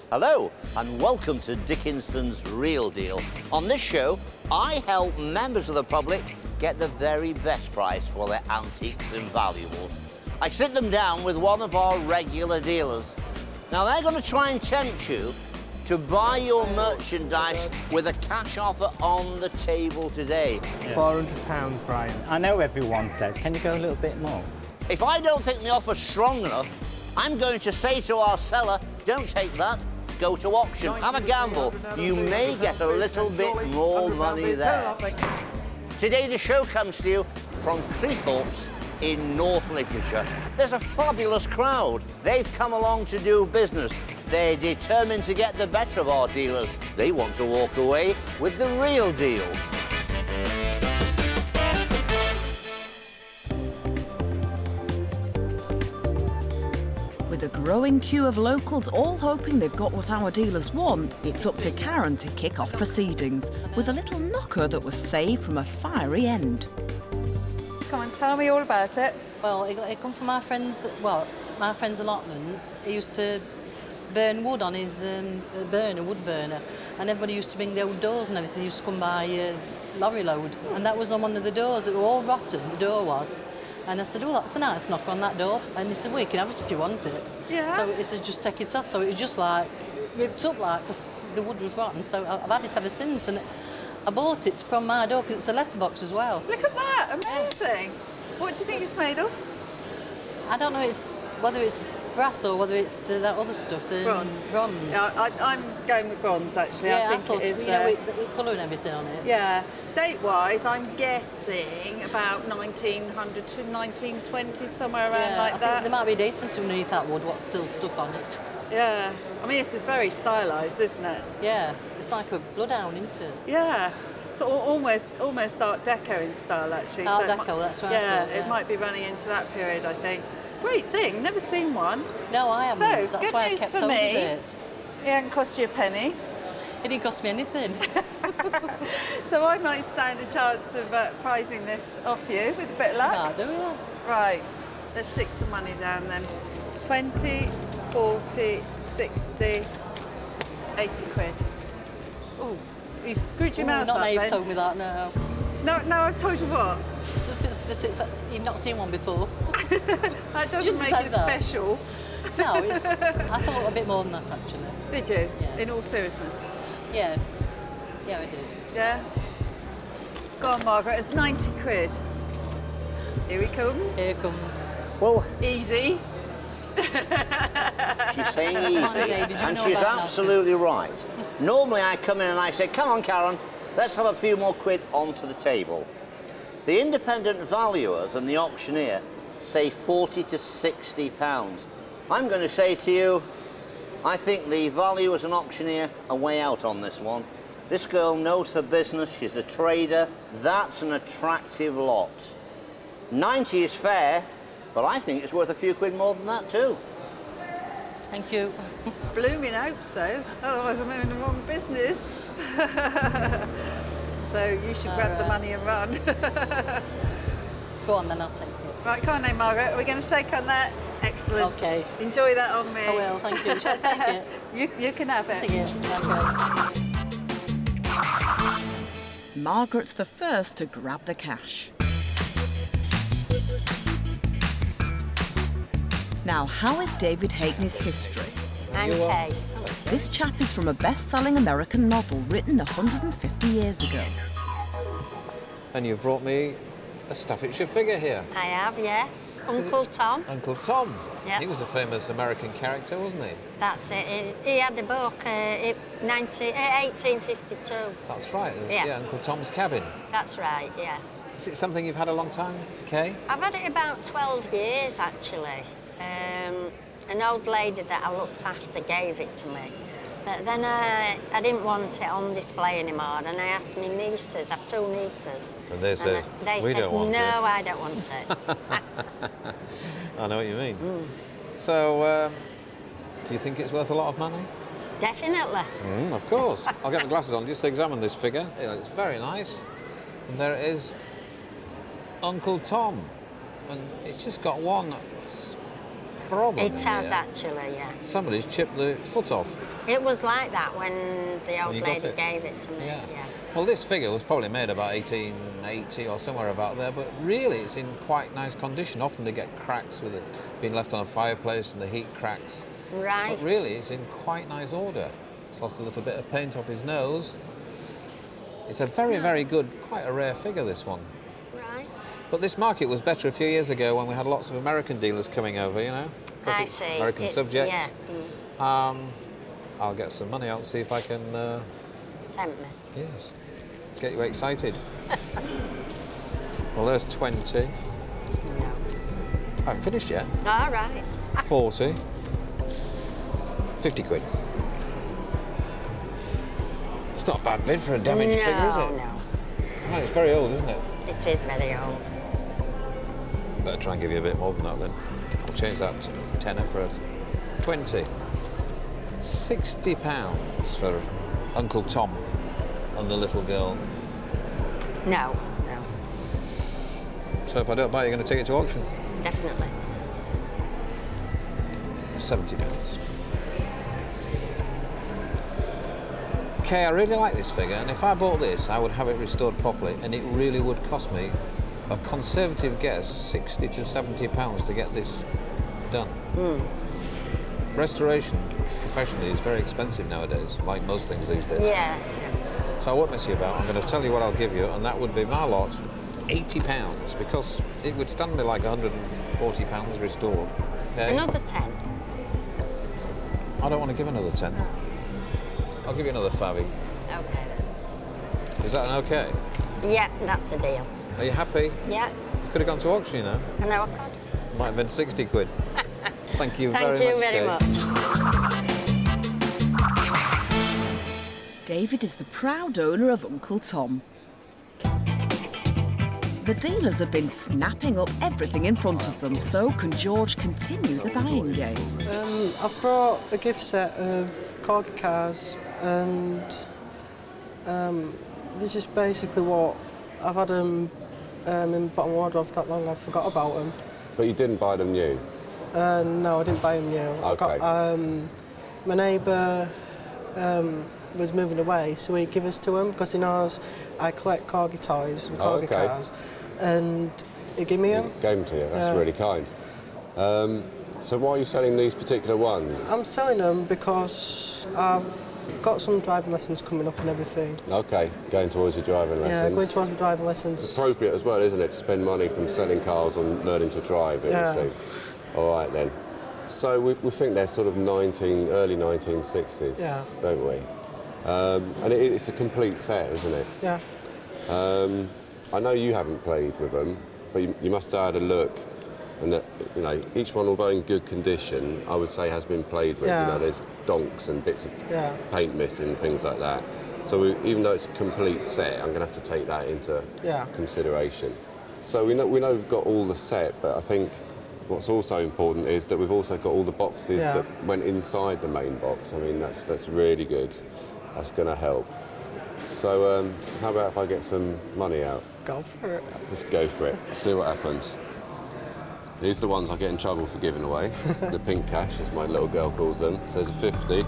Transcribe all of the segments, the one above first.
Hello, and welcome to Dickinson's Real Deal. On this show, I help members of the public get the very best price for their antiques and valuables. I sit them down with one of our regular dealers. Now, they're going to try and tempt you to buy your merchandise with a cash offer on the table today. £400, Brian. I know everyone says, can you go a little bit more? If I don't think the offer's strong enough, I'm going to say to our seller, don't take that, go to auction, have a gamble. You may get a little bit more money there. Today the show comes to you from Cleethorpes in North Lincolnshire. There's a fabulous crowd. They've come along to do business. They're determined to get the better of our dealers. They want to walk away with the real deal. With a growing queue of locals all hoping they've got what our dealers want, it's up to Karen to kick off proceedings with a little knocker that was saved from a fiery end. Come on, tell me all about it. Well, it come from my friend's allotment. He used to burn wood on his wood burner, and everybody used to bring their old doors and everything. They used to come by lorry load, and that was on one of the doors. It were all rotten, the door was. And I said, oh, that's a nice knock on that door. And he said, well, you can have it if you want it. Yeah. So he said, just take it off. So it was just like, ripped up like, because the wood was rotten. So I've had it ever since. And I bought it from my door because it's a letterbox as well. Look at that, amazing. What do you think it's made of? I don't know whether it's brass or whether it's that other stuff. Bronze. Bronze. Yeah, I'm going with bronze, actually. Yeah, I think it is. You know, the colour and everything on it. Yeah. Date-wise, I'm guessing about 1900 to 1920, somewhere around like I that. think there might be a decent underneath that wood what's still stuck on it. Yeah. I mean, this is very stylised, isn't it? Yeah. It's like a bloodhound, isn't it? Yeah. So almost Art Deco in style, actually. Art so Deco, that's right. Yeah, yeah, it might be running into that period, I think. Great thing, never seen one. No, I haven't. So, That's good why news I kept for hold me. of it. It hasn't cost you a penny. It didn't cost me anything. So I might stand a chance of prizing this off you with a bit of luck. Can't do it. Right, let's stick some money down then. 20, 40, 60, 80 quid. Oh, you screwed your mouth Not up now you've then. told me that, no. No, I've told you what? You've not seen one before. That doesn't make it special. No, I thought a bit more than that, actually. Did you? Yeah. In all seriousness? Yeah. Yeah, I did. Yeah? Go on, Margaret, it's 90 quid. Here he comes. Here comes. Well, Easy. she's saying easy, on, David, you and know she's about absolutely right. Normally I come in and I say, come on, Karen, let's have a few more quid onto the table. The independent valuers and the auctioneer say 40 to 60 pounds. I'm going to say to you, I think the valuers and auctioneer are way out on this one. This girl knows her business, she's a trader, that's an attractive lot. 90 is fair, but I think it's worth a few quid more than that too. Thank you. Blooming hope so, otherwise I'm in the wrong business. So you should grab the money and run. Go on then, I'll take it. Right, come on then, Margaret. Are we going to shake on that? Excellent. Okay. Enjoy that on me. I will, thank you. Shall I take it? You can have it. Take it. Okay. Margaret's the first to grab the cash. Now, how is David Hackney's history? I'm Kay. This chap is from a best-selling American novel written 150 years ago. And you've brought me a Staffordshire figure here. I have, yes. Uncle Tom. Uncle Tom. Yeah. He was a famous American character, wasn't he? That's it. He had a book, 1852. That's right. It was, Yeah. Uncle Tom's Cabin. That's right, yes. Is it something you've had a long time, Kay? I've had it about 12 years, actually. An old lady that I looked after gave it to me. But then I didn't want it on display anymore, and I asked my nieces, I've two nieces. And they said, we don't want it. No, I don't want it. I know what you mean. So, do you think it's worth a lot of money? Definitely. Of course. I'll get my glasses on just to examine this figure. It's very nice. And there it is, Uncle Tom. And it's just got one problem. It has here. actually, yeah. Somebody's chipped the foot off. It was like that when the old you got lady it? gave it to me. Yeah. Yeah. Well, this figure was probably made about 1880 or somewhere about there, but really it's in quite nice condition. Often they get cracks with it being left on a fireplace and the heat cracks. Right. But really it's in quite nice order. It's lost a little bit of paint off his nose. It's a very, very good, quite a rare figure, this one. Right. But this market was better a few years ago when we had lots of American dealers coming over, you know? 'cause I it's see. American It's- subjects. Yeah. I'll get some money out and see if I can, Tempt me. yes, get you excited. Well, there's 20. No. I haven't finished yet. All right. 40. 50 quid. It's not a bad bid for a damaged figure, is it? No. No, it's very old, isn't it? It is very old. Better try and give you a bit more than that then. I'll change that to tenner for us. 20. £60 for Uncle Tom and the little girl. No. No. So if I don't buy it, you're going to take it to auction? Definitely. £70. Okay, I really like this figure, and if I bought this, I would have it restored properly, and it really would cost me a conservative guess, £60 to £70 to get this done. Restoration professionally is very expensive nowadays, like most things these days. Yeah. So I won't mess you about. I'm going to tell you what I'll give you, and that would be my lot, £80, because it would stand me like £140 restored. Okay? Another 10. I don't want to give another 10. I'll give you another favvy. Okay then. Is that an okay? Yeah, that's a deal. Are you happy? Yeah. You could have gone to auction, you know. I know I could. Might have been 60 quid. Thank you Thank very you much, very Kate. much. David is the proud owner of Uncle Tom. The dealers have been snapping up everything in front of them, so can George continue the buying game? I've brought a gift set of Corgi cars, and they're just basically what I've had them in bottom wardrobe for that long. I forgot about them. But you didn't buy them new? No, I didn't buy them new. Okay. My neighbour was moving away, so he gave us to him because he knows I collect Corgi toys and Corgi cars, and he gave me them. Gave them to you. That's really kind. So why are you selling these particular ones? I'm selling them because I've got some driving lessons coming up and everything. Okay, going towards your driving lessons. Yeah, going towards my driving lessons. It's appropriate as well, isn't it, to spend money from selling cars on learning to drive, you see. All right then. So we think they're sort of early 1960s, don't we? And it's a complete set, isn't it? Yeah. I know you haven't played with them, but you must have had a look. And that, you know, each one, although in good condition, I would say has been played with. Yeah. You know, there's donks and bits of paint missing, things like that. So even though it's a complete set, I'm going to have to take that into consideration. So we know we've got all the set, but I think what's also important is that we've also got all the boxes that went inside the main box. I mean, that's really good. That's going to help. So how about if I get some money out? Go for it. Let's go for it. See what happens. These are the ones I get in trouble for giving away. The pink cash, as my little girl calls them. So there's a 50,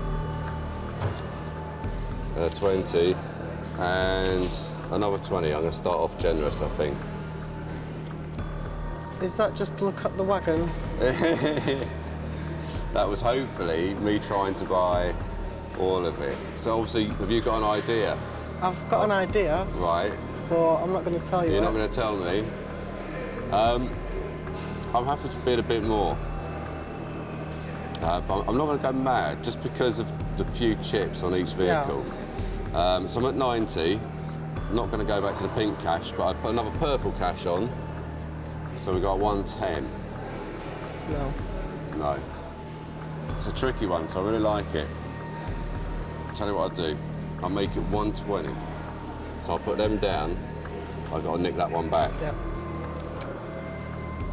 a 20, and another 20. I'm going to start off generous, I think. Is that just to look at the wagon? That was hopefully me trying to buy all of it. So obviously, have you got an idea? I've got an idea. Right. But I'm not going to tell you. You're not going to tell me? I'm happy to bid a bit more. But I'm not going to go mad just because of the few chips on each vehicle. So I'm at 90. I'm not going to go back to the pink cash, but I put another purple cash on. So we got 110. No. No. It's a tricky one, so I really like it. Tell you what I'll do. I'll make it 120. So I'll put them down. I've got to nick that one back. Yep.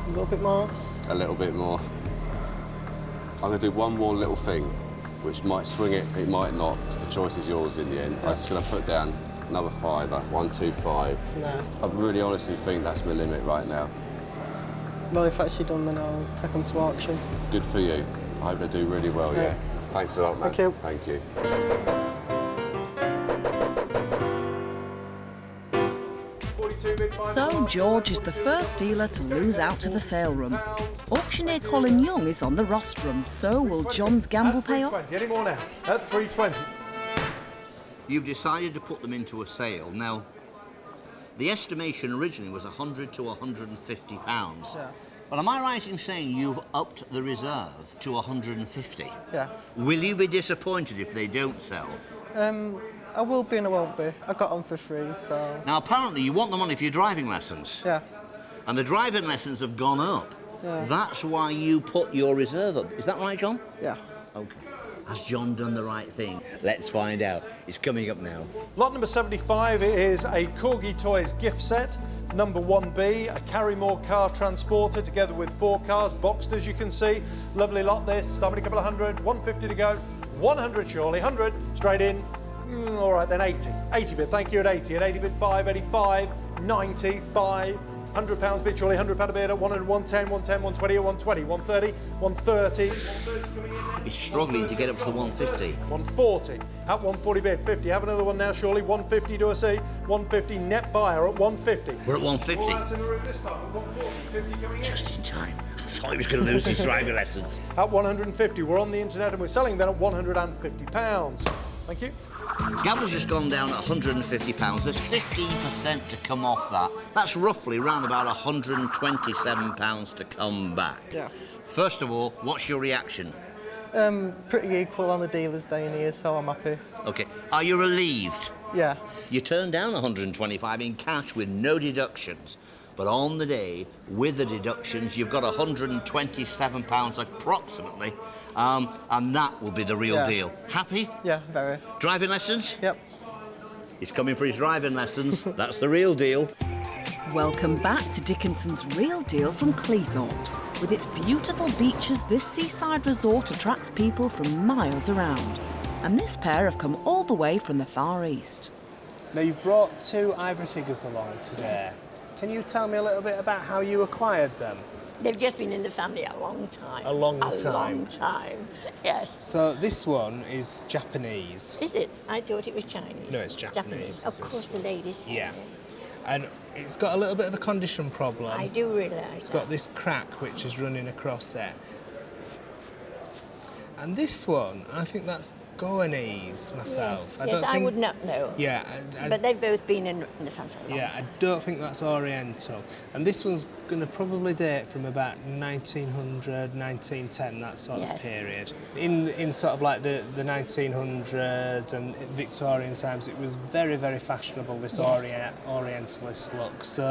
A little bit more? A little bit more. I'm going to do one more little thing, which might swing it, it might not. So the choice is yours in the end. I'm just going to put down another fiver, 125. No. I really honestly think that's my limit right now. Well, if actually done, then I'll take them to auction. Good for you. I hope they do really well, yeah. Thanks a lot, man. Thank you. Thank you. So George is the first dealer to lose out to the sale room. Auctioneer Colin Young is on the rostrum, so will John's gamble pay off? Any more now? At 320. You've decided to put them into a sale. Now, the estimation originally was 100 to 150 pounds. Yeah. But am I right in saying you've upped the reserve to 150? Yeah. Will you be disappointed if they don't sell? I will be and I won't be. I got them for free, so... Now, apparently you want the money for your driving lessons. Yeah. And the driving lessons have gone up. Yeah. That's why you put your reserve up. Is that right, John? Yeah. OK. Has John done the right thing? Let's find out. It's coming up now. Lot number 75 is a Corgi Toys gift set. Number 1B, a Carrymore car transporter together with 4 cars, boxed as you can see. Lovely lot this, starting a couple of hundred, 150 to go, 100 surely, 100, straight in. All right then, 80. 80 bid, thank you at 80. At 80 bid 5, 85, 90, 5, £100 bid surely, £100 a bid at 100, 110, 110, 120 at 120, 130, 130. 130 coming in now. He's struggling to get up to the 150. 140 at 140 bid, 50. Have another one now, surely. 150 to a C. 150 net buyer at 150. We're at 150. All that's in the room this time. At 140, 50 coming in. Just in time. I thought he was going to lose his driving lessons. At 150, we're on the internet and we're selling them at £150. Thank you. Gavel's just gone down at £150. There's 15% to come off that. That's roughly around about £127 to come back. Yeah. First of all, what's your reaction? Pretty equal on the dealer's day in here, so I'm happy. OK. Are you relieved? Yeah. You turned down 125 in cash with no deductions. But on the day, with the deductions, you've got £127 approximately, and that will be the real deal. Happy? Yeah, very. Driving lessons? Yep. He's coming for his driving lessons. That's the real deal. Welcome back to Dickinson's Real Deal from Cleethorpes. With its beautiful beaches, this seaside resort attracts people from miles around. And this pair have come all the way from the Far East. Now, you've brought 2 ivory figures along today. Can you tell me a little bit about how you acquired them? They've just been in the family a long time. A long time? A long time, yes. So this one is Japanese. Is it? I thought it was Chinese. No, it's Japanese. Of course, the ladies have Yeah. it. And it's got a little bit of a condition problem. I do realise It's got this crack which is running across it. And this one, I think that's Goanese myself. Yes, I would not know. Yeah. But they've both been in the family for a long Yeah, time. I don't think that's Oriental. And this one's going to probably date from about 1900, 1910, that sort of period. In sort of like the 1900s and Victorian times, it was very, very fashionable, this Orientalist look. So,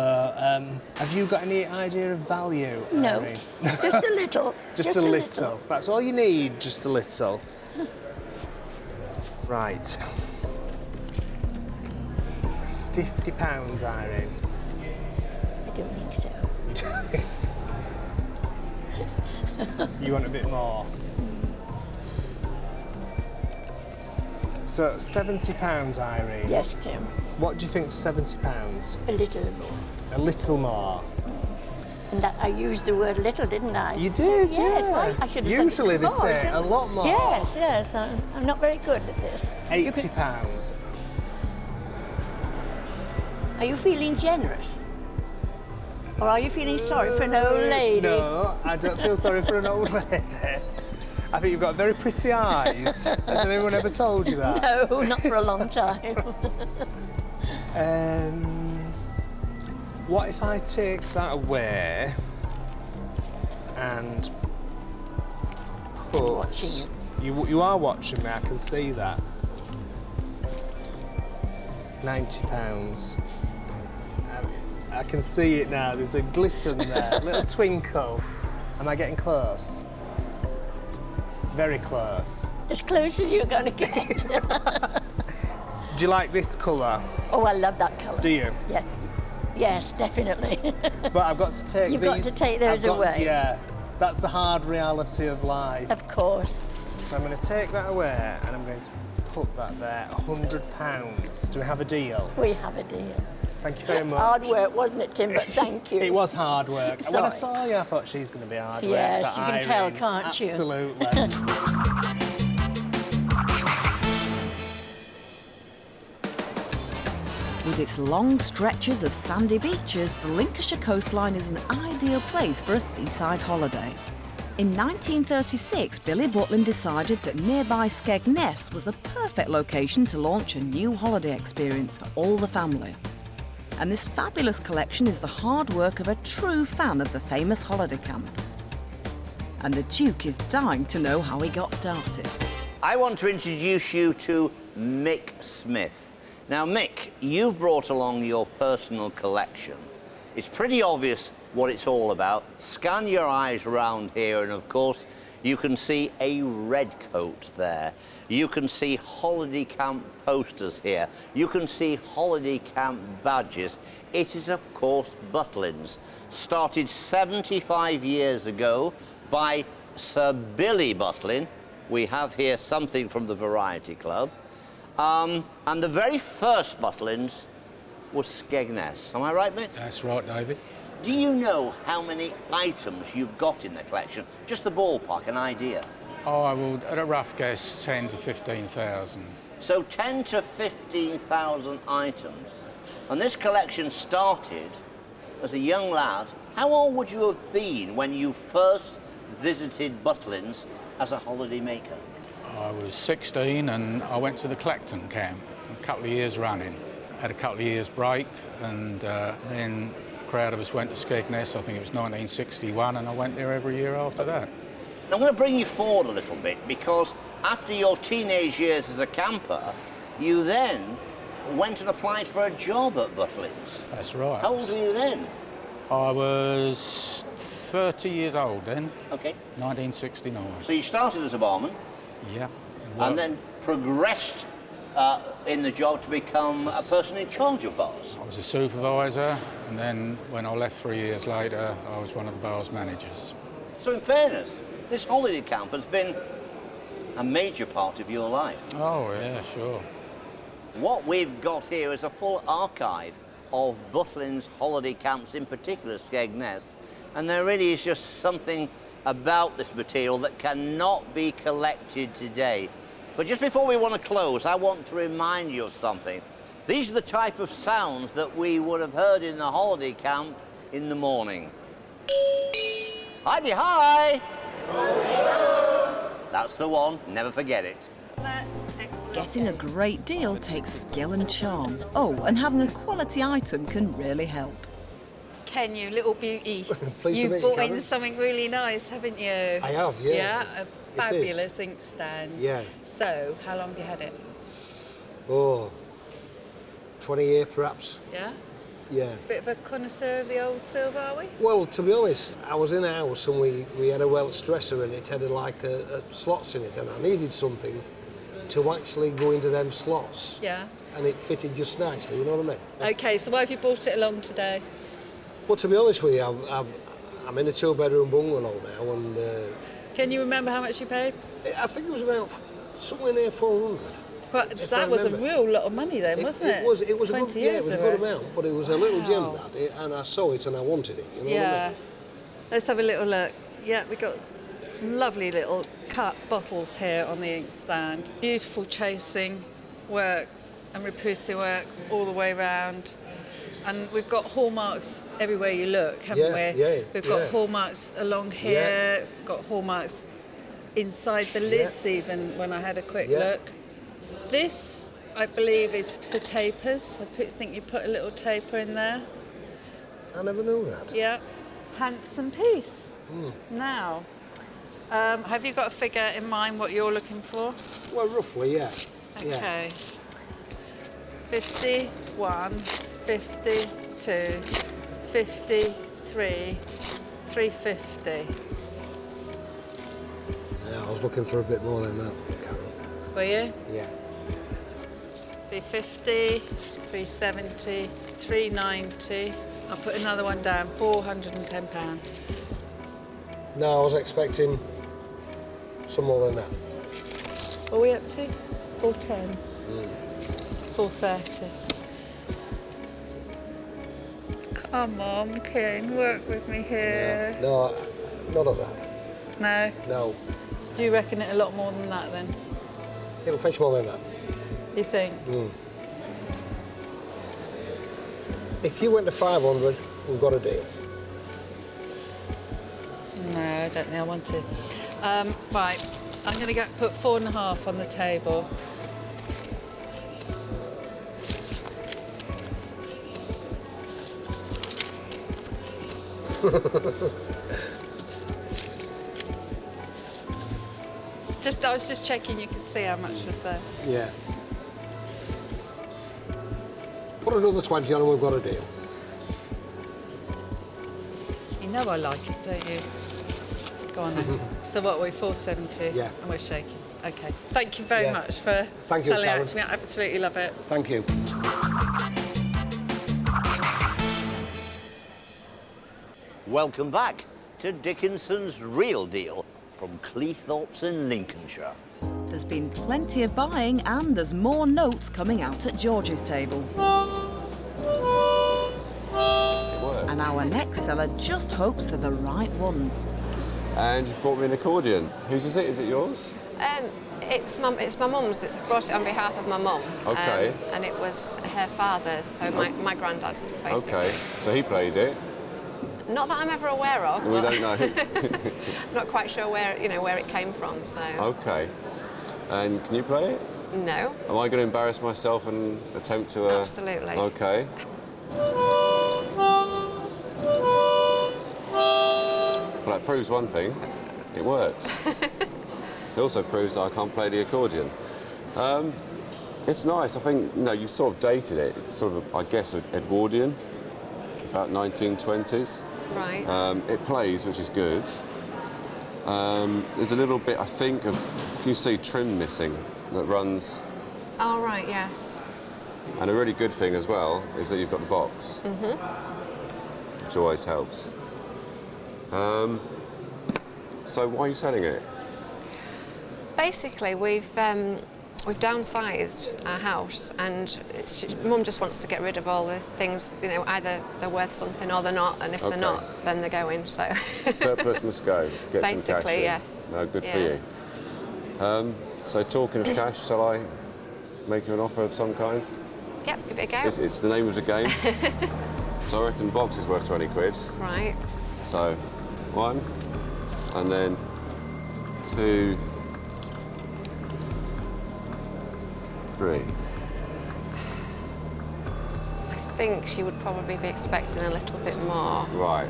have you got any idea of value, No, Irene? just a little. Just a little. That's all you need, just a little. Right. £50, Irene. I don't think so. You want a bit more? So £70, Irene. Yes, Tim. What do you think to £70? A little more. A little more. And that I used the word little, didn't I? You did, yes, yeah. Well, I should have Usually said they more, say shouldn't a I? lot more. Yes, yes. I'm not very good at this. £80. Are you feeling generous? Or are you feeling sorry for an old lady? No, I don't feel sorry for an old lady. I think you've got very pretty eyes. Has anyone ever told you that? No, not for a long time. What if I take that away and put... I'm watching you. You are watching me, I can see that. £90. I can see it now, there's a glisten there, a little twinkle. Am I getting close? Very close. As close as you're going to get. Do you like this colour? Oh, I love that colour. Do you? Yeah. Yes, definitely. But I've got to take You've these... got to take those away. Yeah, that's the hard reality of life. Of course. So I'm going to take that away and I'm going to put that there, £100. Do we have a deal? We have a deal. Thank you very much. Hard work, wasn't it, Tim? But thank you. It was hard work. And when I saw you, I thought she's going to be hard work. Yes, you can tell, can't you? Absolutely. With its long stretches of sandy beaches, the Lincolnshire coastline is an ideal place for a seaside holiday. In 1936, Billy Butlin decided that nearby Skegness was the perfect location to launch a new holiday experience for all the family. And this fabulous collection is the hard work of a true fan of the famous holiday camp. And the Duke is dying to know how he got started. I want to introduce you to Mick Smith. Now, Mick, you've brought along your personal collection. It's pretty obvious what it's all about. Scan your eyes around here, and of course, you can see a red coat there. You can see holiday camp posters here. You can see holiday camp badges. It is, of course, Butlins, started 75 years ago by Sir Billy Butlin. We have here something from the Variety Club. And the very first Butlins was Skegness. Am I right, Mick? That's right, David. Do you know how many items you've got in the collection? Just the ballpark, an idea. Oh, I will, at a rough guess, 10 to 15,000. So 10 to 15,000 items. And this collection started as a young lad. How old would you have been when you first visited Butlins as a holiday maker? I was 16 and I went to the Clacton camp a couple of years running. Had a couple of years break, and then a crowd of us went to Skegness. I think it was 1961, and I went there every year after that. I'm going to bring you forward a little bit, because after your teenage years as a camper, you then went and applied for a job at Butlins. That's right. How old were you then? I was 30 years old then. Okay. 1969. So you started as a barman? Yeah. And then progressed in the job to become a person in charge of bars? I was a supervisor, and then when I left 3 years later, I was one of the bar's managers. So in fairness, this holiday camp has been a major part of your life. Oh, yeah, sure. What we've got here is a full archive of Butlins holiday camps, in particular Skegness, and there really is just something about this material that cannot be collected today. But just before we want to close, I want to remind you of something. These are the type of sounds that we would have heard in the holiday camp in the morning. Hi-de-hi! That's the one, never forget it. Getting a great deal takes skill and charm. Oh, and having a quality item can really help. Ken, you little beauty. You've brought in something really nice, haven't you? I have, yeah. Yeah, a fabulous inkstand. Yeah. So, how long have you had it? Oh, 20 years perhaps. Yeah? Yeah. Bit of a connoisseur of the old silver, are we? Well, to be honest, I was in a house and we had a Welsh dresser and it had like a slots in it, and I needed something to actually go into them slots. Yeah. And it fitted just nicely, you know what I mean? Okay, so why have you brought it along today? Well, to be honest with you, I'm in a two-bedroom bungalow now, and... Can you remember how much you paid? I think it was about somewhere near 400. But that was a real lot of money then, wasn't it? It was a good, yeah, it was a good amount, but it was a little gem that, and I saw it and I wanted it, you know what I mean? Let's have a little look. Yeah, we got some lovely little cut bottles here on the inkstand. Beautiful chasing work and repoussé work all the way around. And we've got hallmarks everywhere you look, haven't we? Yeah, We've got hallmarks along here, got hallmarks inside the lids even, when I had a quick look. This, I believe, is for tapers. I think you put a little taper in there. I never knew that. Yeah. Handsome piece. Now, have you got a figure in mind what you're looking for? Well, roughly, yeah. Okay. 51, 52, 53, 350. Yeah, I was looking for a bit more than that, Carol. Were you? Yeah. 350, 370, 390. I'll put another one down, £410. No, I was expecting some more than that. What are we up to? 410. 430. Come on, King, work with me here. Yeah. No, none of that. No? No. Do you reckon it a lot more than that then? It'll fetch more than that. You think? If you went to 500, we've got a deal. No, I don't think I want to. Right, I'm going to put 4.5 on the table. I was just checking you could see how much was there. Yeah. Put another 20 on and we've got a deal. You know I like it, don't you? Go on then. So what are we, 470? Yeah. And we're shaking. OK. Thank you very much for Thank you, selling Karen. out to me. I absolutely love it. Thank you. Welcome back to Dickinson's Real Deal from Cleethorpes in Lincolnshire. There's been plenty of buying and there's more notes coming out at George's table. And our next seller just hopes they're the right ones. And you bought me an accordion. Whose is it? Is it yours? It's my mum's. I brought it on behalf of my mum. Okay. And it was her father's, so my granddad's basically. Okay, so he played it. Not that I'm ever aware of. We but don't know. I'm not quite sure where it came from. So. Okay. And can you play it? No. Am I going to embarrass myself and attempt to? Absolutely. Okay. Well, that proves one thing. It works. It also proves that I can't play the accordion. It's nice. I think you sort of dated it. It's sort of, I guess, Edwardian, about 1920s. Right. It plays, which is good. There's a little bit, I think, of, can you see trim missing that runs? Oh, right, yes. And a really good thing as well is that you've got the box, which always helps. So why are you selling it? Basically, we've downsized our house, and Mum just wants to get rid of all the things. Either they're worth something or they're not, and if they're not, then they're going. So surplus must go. Get basically, some cash in. yes. No, good for you. So talking of cash, shall I make you an offer of some kind? Yep, give it a go. It's the name of the game. So I reckon the box is worth 20 quid. Right. So 1, and then 2, 3. I think she would probably be expecting a little bit more. Right.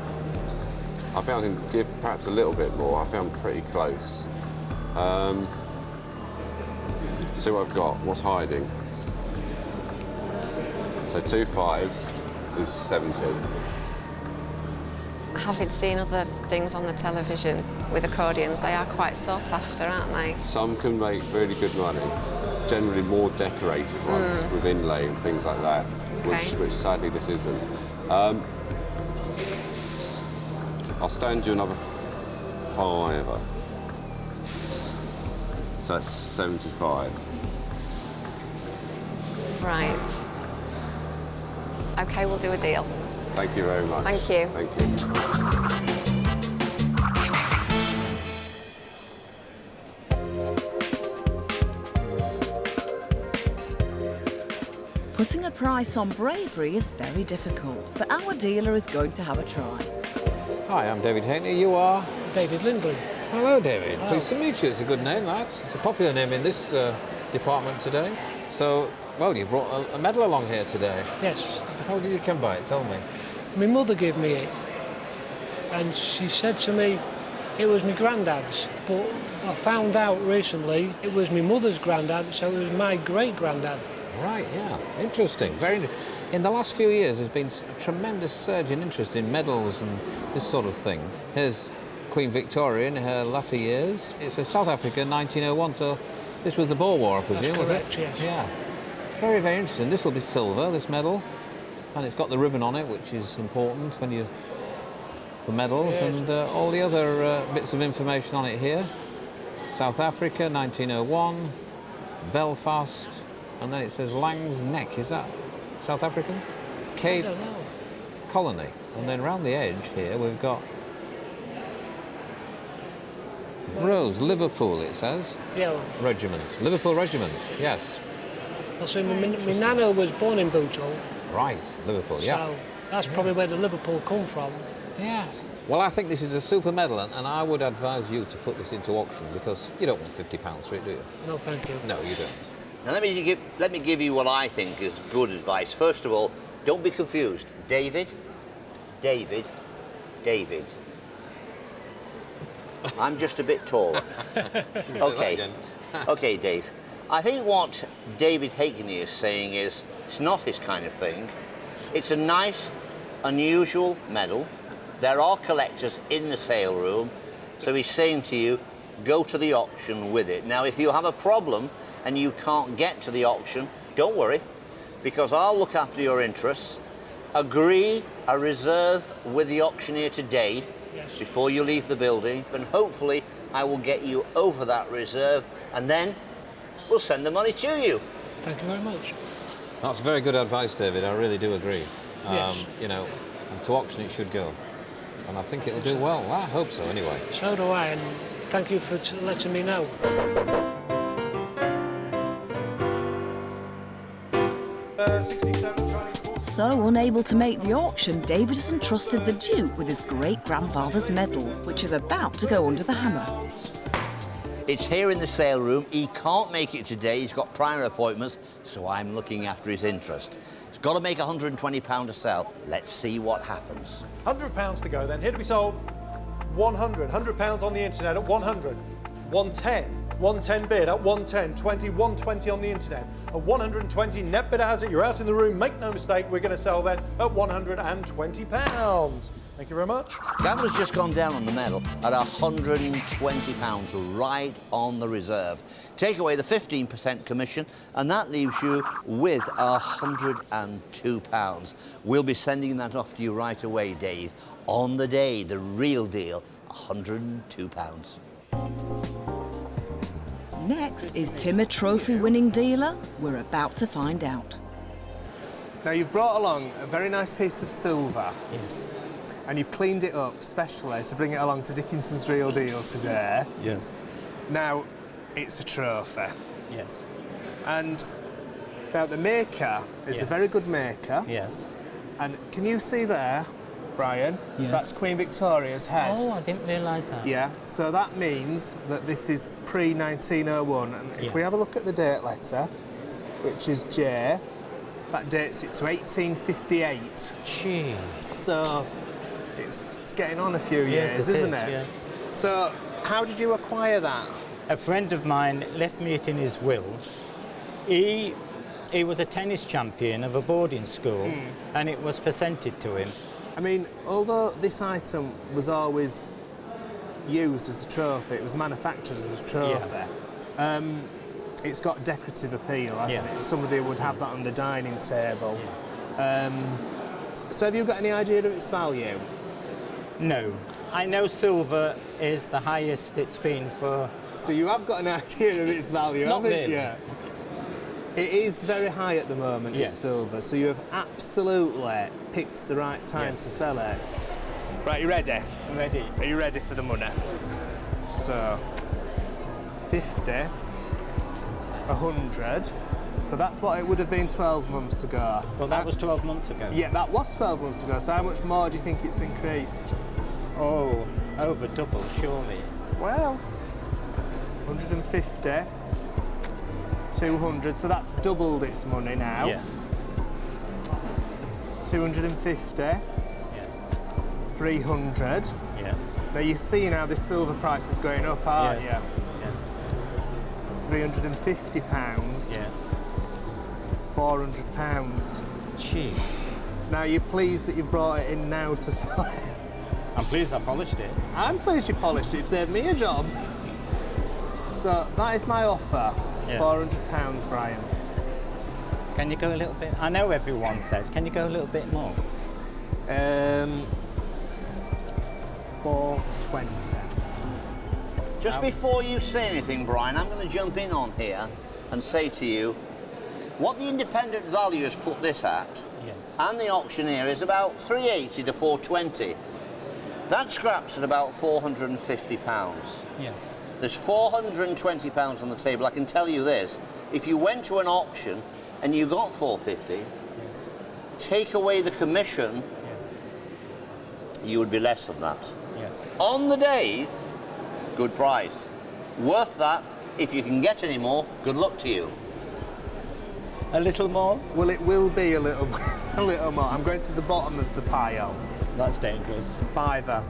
I think I can give perhaps a little bit more. I think I'm pretty close. See what I've got. What's hiding? So 2 5s is 70. Having seen other things on the television with accordions, they are quite sought after, aren't they? Some can make really good money. Generally more decorated ones with inlay and things like that, which sadly this isn't. I'll stand you another 5. So that's 75. Right. OK, we'll do a deal. Thank you very much. Thank you. Thank you. Putting a price on bravery is very difficult, but our dealer is going to have a try. Hi, I'm David Haney. You are? David Lindley. Hello, David. Hello. Pleased to meet you. It's a good name, that. It's a popular name in this department today. So, well, you brought a medal along here today. Yes. How did you come by it? Tell me. My mother gave me it, and she said to me it was my granddad's, but I found out recently it was my mother's granddad, so it was my great-granddad. Right, yeah. Interesting. In the last few years, there's been a tremendous surge in interest in medals and this sort of thing. Here's Queen Victoria in her latter years. It's a South Africa 1901, so this was the Boer War, I presume, was it? That's correct, yes. Yeah. Very, very interesting. This will be silver, this medal, and it's got the ribbon on it, which is important for medals, yes. And all the other bits of information on it here. South Africa 1901, Belfast, and then it says Lang's Neck. Is that South African? I don't know. colony. And then round the edge here we've got Rose, Liverpool, it says. Yeah. Regiments. Liverpool regiments, yes. Well, so my nana was born in Bootle. Right, Liverpool, yeah. So that's probably where the Liverpool come from. Yes. Well, I think this is a super medal, and I would advise you to put this into auction because you don't want £50 for it, do you? No, thank you. No, you don't. Now, let me give you what I think is good advice. First of all, don't be confused. David. I'm just a bit taller. Okay. Okay, Dave. I think what David Hageney is saying is it's not his kind of thing. It's a nice, unusual medal. There are collectors in the sale room, so he's saying to you, go to the auction with it. Now, if you have a problem and you can't get to the auction, don't worry, because I'll look after your interests. Agree a reserve with the auctioneer today before you leave the building, and hopefully I will get you over that reserve, and then we'll send the money to you. Thank you very much. That's very good advice, David. I really do agree. Yes. You know, and to auction it should go. And I think it'll do well. I hope so, anyway. So do I, and thank you for letting me know. So, unable to make the auction, David has entrusted the Duke with his great-grandfather's medal, which is about to go under the hammer. It's here in the sale room. He can't make it today. He's got prior appointments, so I'm looking after his interest. He's got to make £120 to sell. Let's see what happens. £100 to go then. Here to be sold. 100. £100 on the internet at 100. 110. 110 bid at 110. 20. 120 on the internet at 120. Net bidder has it. You're out in the room. Make no mistake. We're going to sell then at £120. Thank you very much. Gambler's just gone down on the medal at £120, right on the reserve. Take away the 15% commission, and that leaves you with £102. We'll be sending that off to you right away, Dave. On the day, the real deal, £102. Next is Tim, a trophy-winning dealer. We're about to find out. Now, you've brought along a very nice piece of silver. Yes. And you've cleaned it up specially to bring it along to Dickinson's Real Deal today. Yes. Now, it's a trophy. Yes. And now the maker is a very good maker. Yes. And can you see there, Brian? Yes. That's Queen Victoria's head. Oh, I didn't realise that. Yeah, so that means that this is pre-1901. And if we have a look at the date letter, which is J, that dates it to 1858. Gee. So it's getting on a few years, isn't it? Yes. So how did you acquire that? A friend of mine left me it in his will. He was a tennis champion of a boarding school, and it was presented to him. I mean, although this item was always used as a trophy, it was manufactured as a trophy, it's got decorative appeal, hasn't it? Somebody would have that on the dining table. So have you got any idea of its value? No. I know silver is the highest it's been for... So you have got an idea of its value, Not haven't really. you? It is very high at the moment, it's silver, so you have absolutely picked the right time to sell it. Right, you ready? I'm ready. Are you ready for the money? So, 50, 100, so that's what it would have been 12 months ago. Well, that was 12 months ago. Yeah, that was 12 months ago, so how much more do you think it's increased? Oh, over double, surely. Well, 150, 200, so that's doubled its money now. Yes. 250. Yes. 300. Yes. Now you're seeing how this silver price is going up, aren't Yes. you? Yes. £350. Yes. £400. Gee. Now you're pleased that you've brought it in now to sell it? I'm pleased I polished it. I'm pleased you polished it. You've saved me a job. So that is my offer. Yeah. £400, Brian. Can you go a little bit? I know everyone says. Can you go a little bit more? 420. Just before you say anything, Brian, I'm going to jump in on here and say to you, what the independent valuers put this at Yes. and the auctioneer is about 380 to 420. That scrap's at about £450. Yes. There's £420 on the table. I can tell you this, if you went to an auction and you got £450, Yes. take away the commission, Yes. you would be less than that. Yes. On the day, good price. Worth that. If you can get any more, good luck to you. A little more? Well, it will be a little, a little more. I'm going to the bottom of the pile. That's dangerous. Fiver.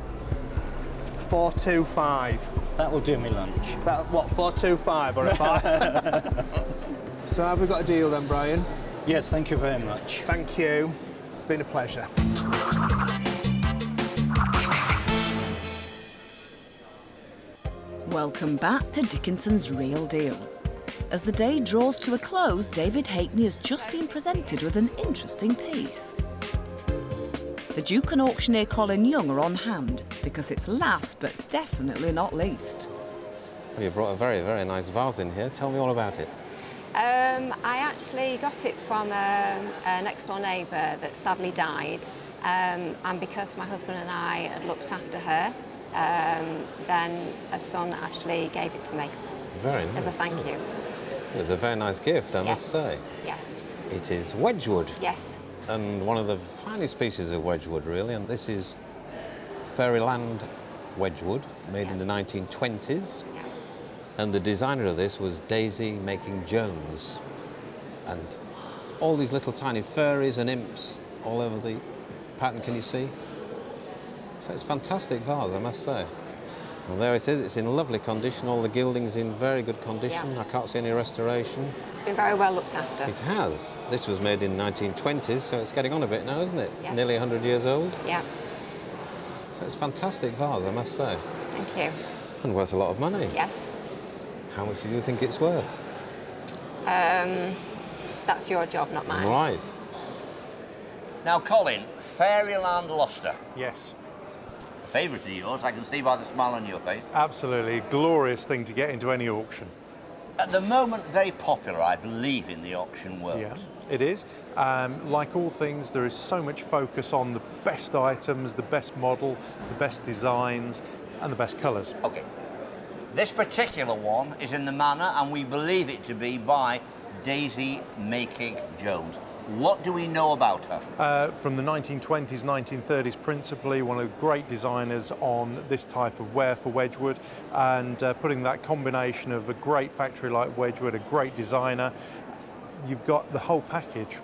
425. That will do me lunch. That, what, 425 or a 5? So have we got a deal then, Brian? Yes, thank you very much. Thank you. It's been a pleasure. Welcome back to Dickinson's Real Deal. As the day draws to a close, David Hackney has just been presented with an interesting piece. The Duke and auctioneer Colin Young are on hand, because it's last but definitely not least. Well, you brought a very, very nice vase in here. Tell me all about it. I actually got it from a next-door neighbour that sadly died, and because my husband and I had looked after her, then a son actually gave it to me. Very nice. As a thank you. It was a very nice gift, I must say. Yes. It is Wedgwood. Yes. And one of the finest pieces of Wedgwood, really, and this is Fairyland Wedgwood, made in the 1920s. Yeah. And the designer of this was Daisy Making Jones. And all these little tiny fairies and imps all over the pattern, can you see? So it's a fantastic vase, I must say. And there it is, it's in lovely condition, all the gilding's in very good condition. Yeah. I can't see any restoration. It's been very well looked after. It has. This was made in the 1920s, so it's getting on a bit now, isn't it? Yes. Nearly 100 years old. Yeah. So it's a fantastic vase, I must say. Thank you. And worth a lot of money. Yes. How much do you think it's worth? That's your job, not mine. Right. Now, Colin, Fairyland Lustre. Yes. Favourite of yours, I can see by the smile on your face. Absolutely. Glorious thing to get into any auction. At the moment, very popular, I believe, in the auction world. Yeah, it is. Like all things, there is so much focus on the best items, the best model, the best designs, and the best colours. OK. This particular one is in the manor, and we believe it to be by Daisy Making Jones. What do we know about her? From the 1920s, 1930s, principally, one of the great designers on this type of ware for Wedgwood, and putting that combination of a great factory like Wedgwood, a great designer, you've got the whole package.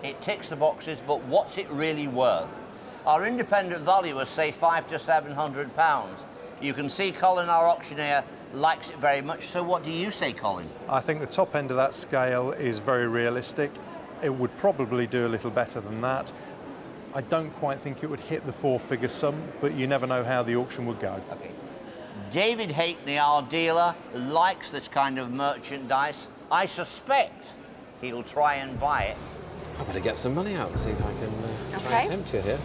It ticks the boxes, but what's it really worth? Our independent valuers say £500 to £700. You can see Colin, our auctioneer, likes it very much. So what do you say, Colin? I think the top end of that scale is very realistic. It would probably do a little better than that. I don't quite think it would hit the four-figure sum, but you never know how the auction would go. Okay. David Hackney, our dealer, likes this kind of merchandise. I suspect he'll try and buy it. I better get some money out and see if I can try Okay. and tempt you here.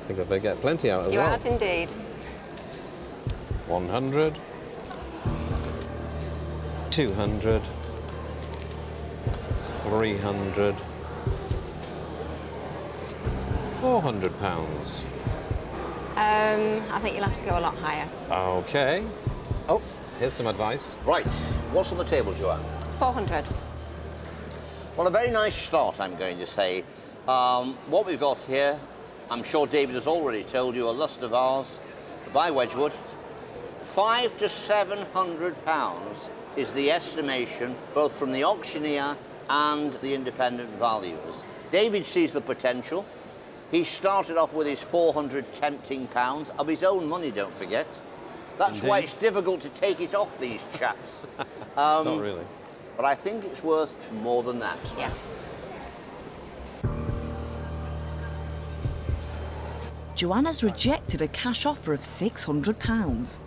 I think I better get plenty out as You well. are indeed. 100, 200, 300, £400. I think you'll have to go a lot higher. Okay. Oh, here's some advice. Right. What's on the table, Joanne? 400. Well, a very nice start, I'm going to say. What we've got here, I'm sure David has already told you, a lustre vase by Wedgwood. £500 to £700 is the estimation, both from the auctioneer and the independent valuers. David sees the potential. He started off with his £400 tempting pounds of his own money, don't forget. That's why it's difficult to take it off these chaps. Not really. But I think it's worth more than that. Yeah. Joanna's rejected a cash offer of £600.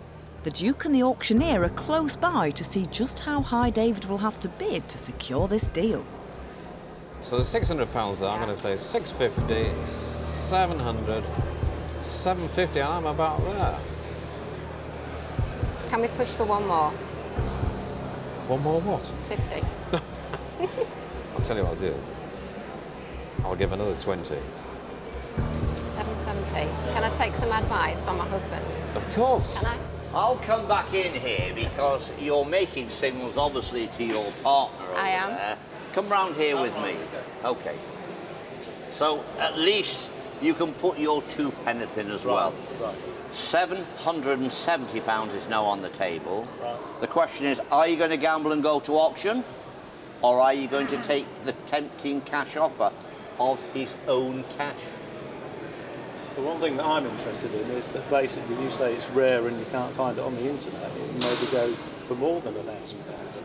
The Duke and the auctioneer are close by to see just how high David will have to bid to secure this deal. So the £600 there, I'm going to say 650, 700, 750, and I'm about there. Can we push for one more? One more what? 50. I'll tell you what I'll do. I'll give another 20. 770. Can I take some advice from my husband? Of course. Can I? I'll come back in here because you're making signals, obviously, to your partner over I am. there. Come round here with me. Okay. So at least you can put your 2 penneth in as well. Right. £770 is now on the table. Right. The question is, are you going to gamble and go to auction? Or are you going to take the tempting cash offer of his own cash? The one thing that I'm interested in is that basically you say it's rare and you can't find it on the internet. It maybe go for more than £1,000.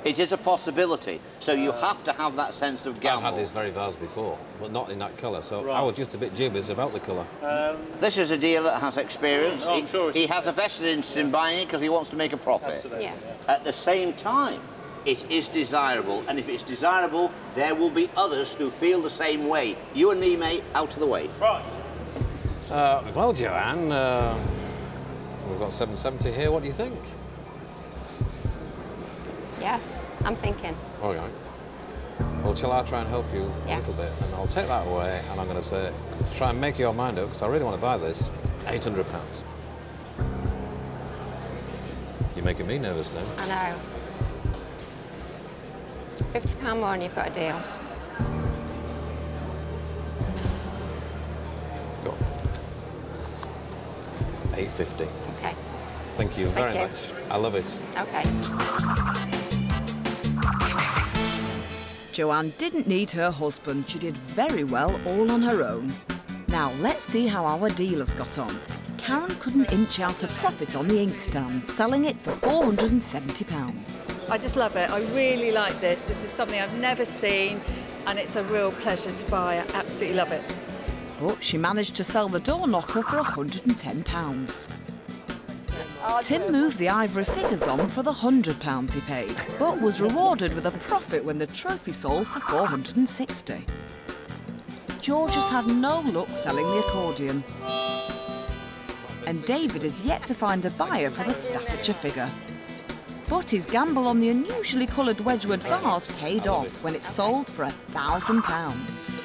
It is a possibility, so you have to have that sense of gamble. I've had this very vase before, but not in that colour, so I was just a bit dubious about the colour. This is a dealer that has experience. I'm sure he has a vested interest in buying it because he wants to make a profit. Absolutely. Yeah. At the same time, it is desirable, and if it's desirable, there will be others who feel the same way. You and me, mate, out of the way. Right. Well, Joanne, we've got 770 here. What do you think? Yes, I'm thinking. All right. Well, shall I try and help you Yeah. a little bit? And I'll take that away, and I'm going to say, to try and make your mind up, because I really want to buy this, £800. You're making me nervous now. I know. £50 more and you've got a deal. Go on. 850. Okay. Thank you very Thank much. I love it. Okay. Joanne didn't need her husband. She did very well all on her own. Now let's see how our dealers got on. Karen couldn't inch out a profit on the inkstand, selling it for £470. I just love it. I really like this. This is something I've never seen, and it's a real pleasure to buy. I absolutely love it. But she managed to sell the door knocker for £110. Tim moved the ivory figures on for the £100 he paid, but was rewarded with a profit when the trophy sold for £460. George has had no luck selling the accordion. And David is yet to find a buyer for the Staffordshire figure. But his gamble on the unusually coloured Wedgwood vase paid off when it sold for £1,000.